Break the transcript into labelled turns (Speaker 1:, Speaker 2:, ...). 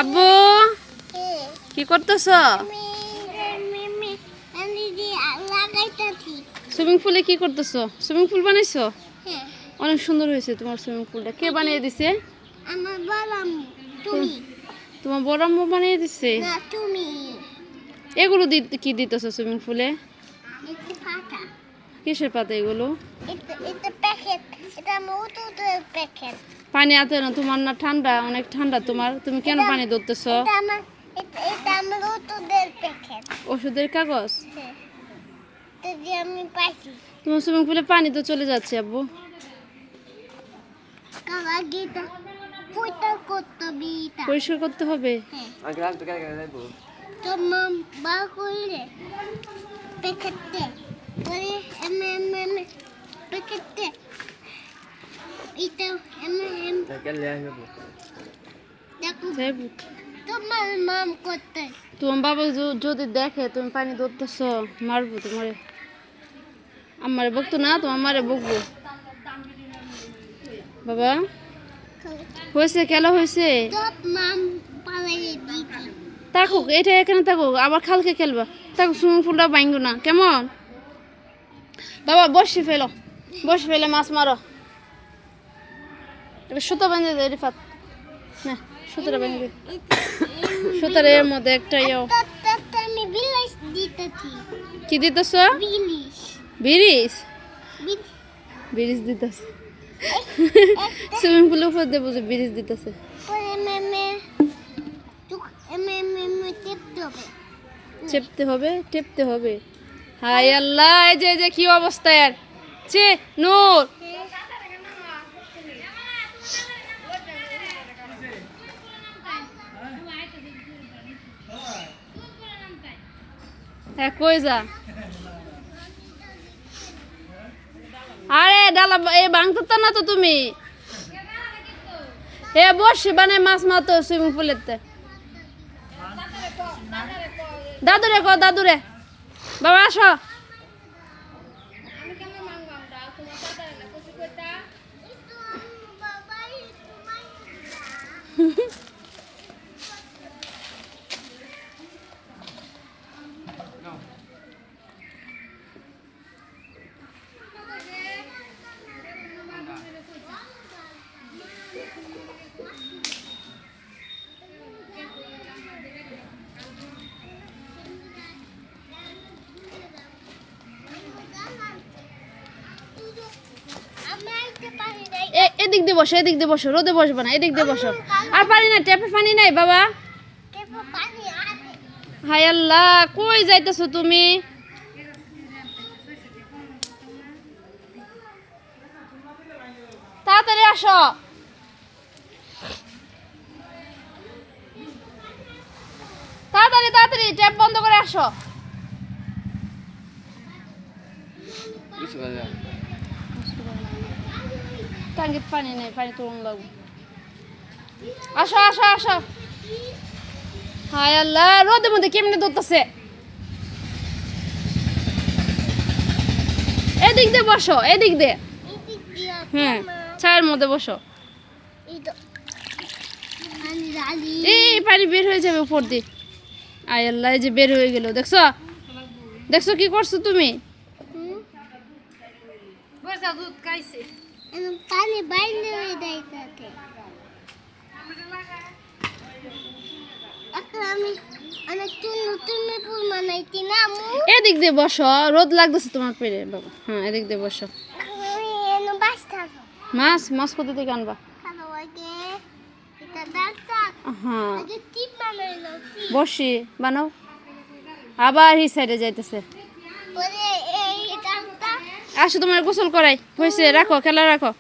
Speaker 1: আব্বু কি করতেছ? সুইমিং পুলে কি করতেছ? সুইমিং পুল বানাইছো? অনেক সুন্দর হয়েছে তোমার সুইমিং পুলটা। কে বানিয়ে দিছে?
Speaker 2: আমার বড় আম্মু। তুমি?
Speaker 1: তোমার বড় আম্মু বানিয়ে দিছে?
Speaker 2: না, তুমি।
Speaker 1: এগুলো কি দিতেছ সুইমিং পুলে?
Speaker 2: এটা পাতা।
Speaker 1: কিসের পাতা এগুলো?
Speaker 2: এটা প্যাকেট। এটা মধুদের প্যাকেট।
Speaker 1: পানি আতে না তোমার? না ঠান্ডা, অনেক ঠান্ডা তোমার। তুমি কেন পানি ধরতেছ?
Speaker 2: এটা আমার ওষুধের প্যাকেট।
Speaker 1: ওষুধের কাগজ?
Speaker 2: হ্যাঁ। এটা দিয়ে আমি পাইছি।
Speaker 1: তোমার সুইমিং পুলে পানি তো চলে যাচ্ছে আব্বু।
Speaker 2: কালাগিটা পরিষ্কার করতে হবে এটা।
Speaker 1: পরিষ্কার করতে হবে?
Speaker 2: হ্যাঁ। তো মাম বার করলে প্যাকেটে পরে প্যাকেটে এটা দেখো তোমার মাম করতে।
Speaker 1: তোমার বাবা যদি দেখে তুমি পানি ধরতেছ মারবো তোমারে। আমারে বকতো না, তোমার মারে বকবো। বাবা হয়েছে, খেলা হয়েছে।
Speaker 2: সব মাম পালাইয়ে দিয়েছি।
Speaker 1: থাকুক, এটা এখানে থাকুক, আবার খালকে খেলবা। থাকুক, সুইমিং পুলটা ভাঙবো না কেমন? বাবা বসে ফেলো, বসে ফেলে মাছ মারো। এটা সুতো বেঁধে দে রিফাত, না সুতোটা বেঁধে দে। সুতোর এর মধ্যে একটা ইয়ে।
Speaker 2: আমি বিলিশ দিতেছি।
Speaker 1: কি দিতেছ?
Speaker 2: বিলিশ।
Speaker 1: বিরিজ? বিরিজ দিতেছে। সুইমিং পুলের উপর দিয়ে বুঝে বিরিজ দিতেছে। চেপতে হবে, টেপতে হবে। হাই আল্লাহ, এই যে কি অবস্থা এর। ছি নূর, কই যা? আরে ডালা এ ভাঙতে না তো তুমি। এ বসে বানায় মাছ মারতো সুইমিং পুলেতে। দাদুরে কো, দাদুরে বাবা আসো। এদিক দিয়ে বসো, এদিক দিয়ে বসো, রোদে বসবো না, এদিক দিয়ে বসো। আর পানি নাই, ট্যাপে পানি নাই বাবা। হায় আল্লাহ, কই যাইতেছো তুমি? তাড়াতাড়ি আসো। তাড়াতাড়ি তাড়াতাড়ি ট্যাপ বন্ধ করে আসো। টাঙ্গিতে পানি নেই, পানি তুলন লাগবে। আসো আসো আসো। হায় আল্লাহ, রোদের মধ্যে কেমনে ধরতেছে। এদিক দিয়ে বসো, এদিক দিয়ে। হ্যাঁ, ছায়ের মধ্যে বসো। এই পানি বের হয়ে যাবে উপর দিয়ে। আয় আল্লাহ, এই যে বের হয়ে গেল, দেখছো? দেখছো কি করছো তুমি? দুধ খাইছে।
Speaker 2: পানি বাইরে হয়ে যাইতাছে। আমি নতুন ফুল বানাইছি না আম্মু।
Speaker 1: এদিক দিয়ে বসো, রোদ লাগতেছে তোমার পেরে বাবা। হ্যাঁ, এদিক দিয়ে বসো। মাছ মাছ কোথা থেকে আনবা? হ্যাঁ, বসি বানাও। আবার এই সাইডে যাইতেছে। আসো, তোমার গোসল করাই হয়েছে, রাখো, খেলা রাখো।